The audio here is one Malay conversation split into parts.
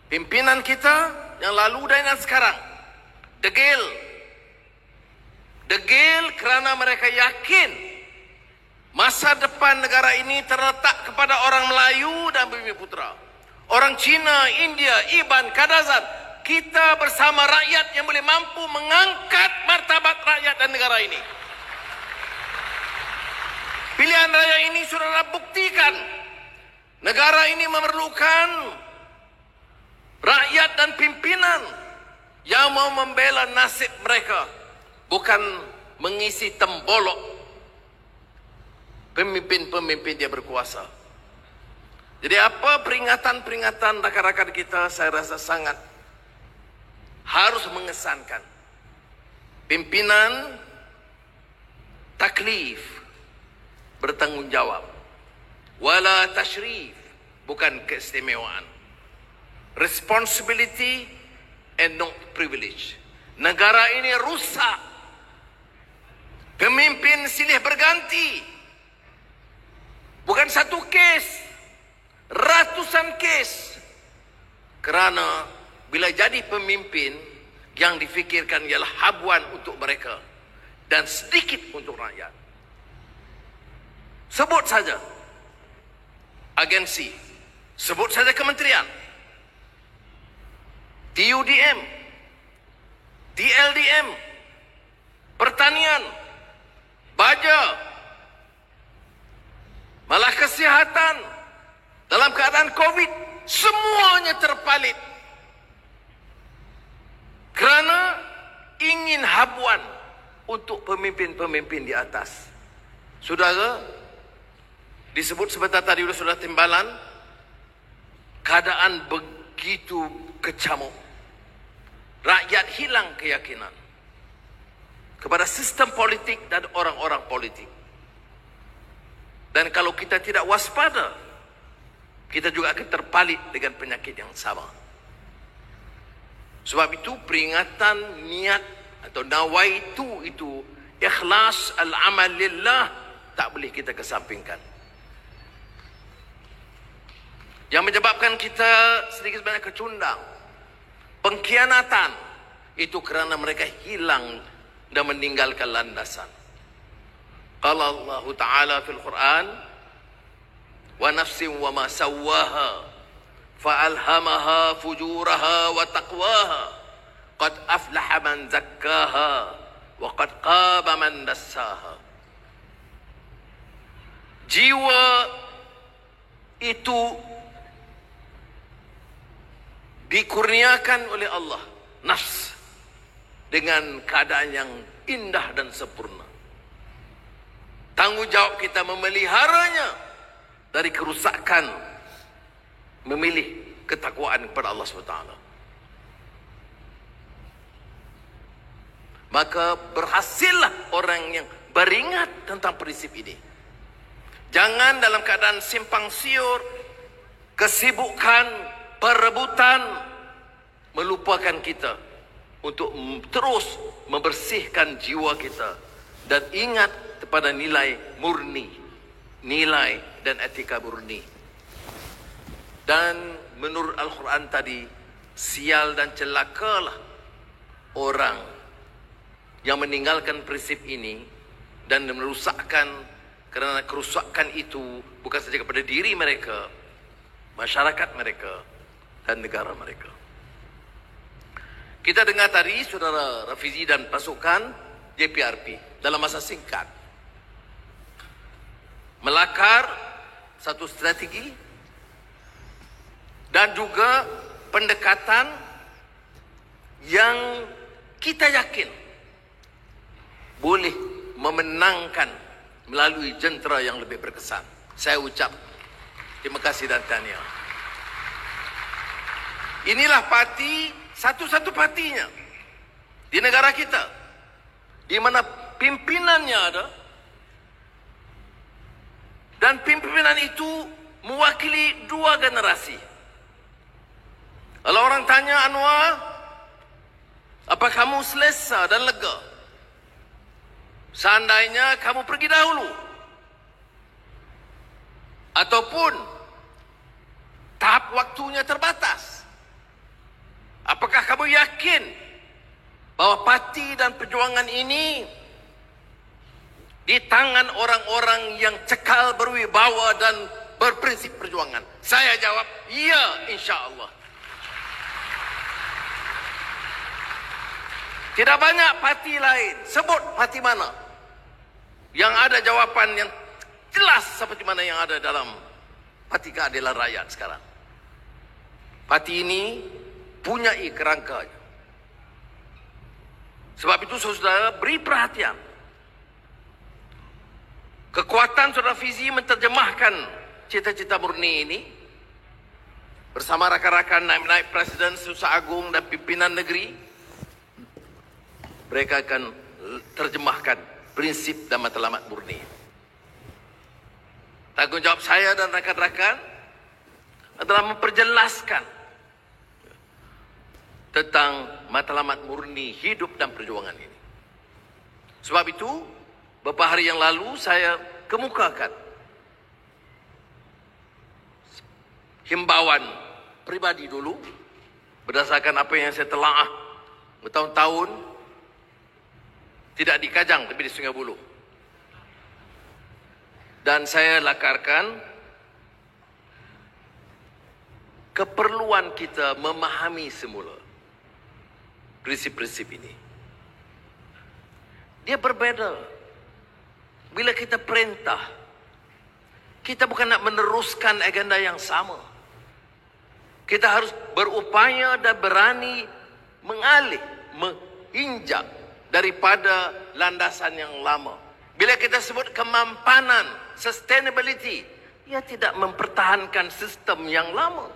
Pimpinan kita yang lalu dan yang sekarang degil kerana mereka yakin masa depan negara ini terletak kepada orang Melayu dan Bumiputera, orang Cina, India, Iban, Kadazan. Kita bersama rakyat yang boleh mampu mengangkat martabat rakyat dan negara ini. Pilihan raya ini saudara buktikan negara ini memerlukan rakyat dan pimpinan yang mau membela nasib mereka, bukan mengisi tembolok pemimpin-pemimpin dia berkuasa. Jadi apa peringatan-peringatan rakan-rakan kita, saya rasa sangat harus mengesankan. Pimpinan taklif, bertanggungjawab. Wala tashrif, bukan keistimewaan. Responsibility and not privilege. Negara ini rusak. Pemimpin silih berganti. Bukan satu kes, ratusan kes. Kerana bila jadi pemimpin, yang difikirkan ialah habuan untuk mereka dan sedikit untuk rakyat. Sebut saja agensi, sebut saja kementerian, TUDM, TLDM, pertanian, baja, malah kesihatan dalam keadaan COVID, semuanya terpalit kerana ingin habuan untuk pemimpin-pemimpin di atas. Saudara, disebut sebentar tadi sudah timbalan, keadaan begitu kecamuk. Rakyat hilang keyakinan kepada sistem politik dan orang-orang politik. Dan kalau kita tidak waspada, kita juga akan terpalit dengan penyakit yang sama. Sebab itu peringatan niat atau nawaitu itu, ikhlas al-amal lillah, tak boleh kita kesampingkan. Yang menyebabkan kita sedikit banyak kecundang, pengkhianatan, itu kerana mereka hilang dan meninggalkan landasan. Qala Allah Ta'ala fil Quran, wa nafsin wa ma sawwaha fa'alhamaha fujuraha wa taqwaha qad aflaha man zakkaha wa qad qaba man dassaha. Jiwa itu dikurniakan oleh Allah, nafs, dengan keadaan yang indah dan sempurna. Tanggungjawab kita memeliharanya dari kerusakan, memilih ketakwaan kepada Allah SWT. Maka berhasillah orang yang beringat tentang prinsip ini. Jangan dalam keadaan simpang siur, kesibukan, perebutan, melupakan kita untuk terus membersihkan jiwa kita dan ingat kepada nilai murni, nilai dan etika murni. Dan menurut Al-Quran tadi, sial dan celakalah orang yang meninggalkan prinsip ini dan merusakkan, kerana kerusakan itu bukan saja kepada diri mereka, masyarakat mereka dan negara mereka. Kita dengar tadi saudara Rafizi dan pasukan JPRP dalam masa singkat melakar satu strategi dan juga pendekatan yang kita yakin boleh memenangkan melalui jentera yang lebih berkesan. Saya ucap terima kasih dan tahniah. Inilah parti, satu-satu partinya di negara kita, di mana pimpinannya ada, dan pimpinan itu mewakili dua generasi. Kalau orang tanya Anwar, apa kamu selesa dan lega? Seandainya kamu pergi dahulu, ataupun tahap waktunya terbatas, parti dan perjuangan ini di tangan orang-orang yang cekal, berwibawa dan berprinsip perjuangan? Saya jawab, ya, insya-Allah. Tidak banyak parti lain. Sebut parti mana yang ada jawapan yang jelas seperti mana yang ada dalam Parti Keadilan Rakyat sekarang. Parti ini punya kerangkanya. Sebab itu saudara beri perhatian. Kekuatan saudara Fizi menterjemahkan cita-cita murni ini bersama rakan-rakan naib-naib Presiden, Susah Agung dan pimpinan negeri. Mereka akan terjemahkan prinsip dan matlamat murni. Tanggungjawab saya dan rakan-rakan adalah memperjelaskan tentang matlamat murni hidup dan perjuangan ini. Sebab itu, beberapa hari yang lalu saya kemukakan himbauan pribadi dulu berdasarkan apa yang saya telaah bertahun-tahun tidak di Kajang tapi di Sungai Buloh. Dan saya lakarkan keperluan kita memahami semula prinsip-prinsip ini. Dia berbeza. Bila kita perintah, kita bukan nak meneruskan agenda yang sama. Kita harus berupaya dan berani mengalih, menginjak daripada landasan yang lama. Bila kita sebut kemampanan, sustainability, ia tidak mempertahankan sistem yang lama.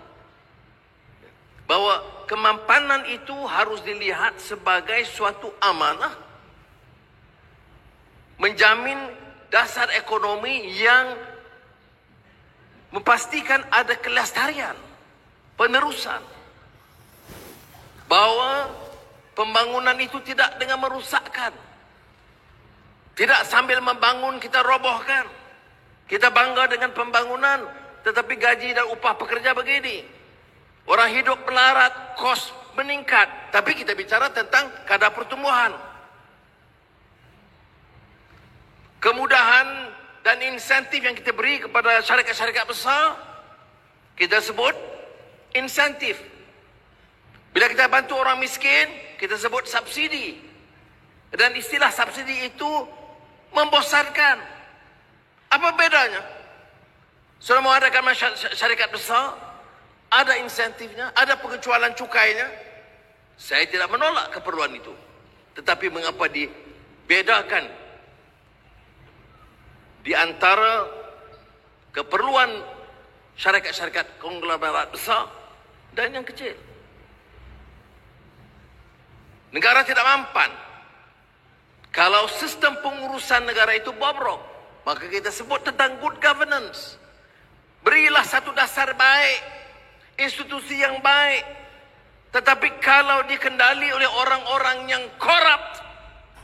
Bahwa kemampanan itu harus dilihat sebagai suatu amanah. Menjamin dasar ekonomi yang memastikan ada kelestarian, penerusan. Bahwa pembangunan itu tidak dengan merusakkan. Tidak sambil membangun kita robohkan. Kita bangga dengan pembangunan, tetapi gaji dan upah pekerja begini. Orang hidup melarat, kos meningkat. Tapi kita bicara tentang kadar pertumbuhan. Kemudahan dan insentif yang kita beri kepada syarikat-syarikat besar, kita sebut insentif. Bila kita bantu orang miskin, kita sebut subsidi. Dan istilah subsidi itu membosankan. Apa bedanya? Sudah mau adakan syarikat besar, ada insentifnya, ada pengecualian cukainya. Saya tidak menolak keperluan itu. Tetapi mengapa dibedakan di antara keperluan syarikat-syarikat konglomerat besar dan yang kecil? Negara tidak mampan. Kalau sistem pengurusan negara itu bobrok, maka kita sebut tentang good governance. Berilah satu dasar baik, institusi yang baik. Tetapi kalau dikendali oleh orang-orang yang korup,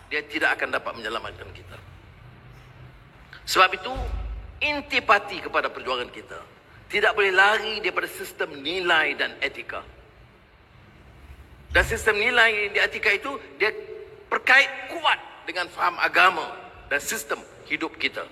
dia tidak akan dapat menyelamatkan kita. Sebab itu, intipati kepada perjuangan kita tidak boleh lari daripada sistem nilai dan etika. Dan sistem nilai dan etika itu dia berkait kuat dengan faham agama dan sistem hidup kita.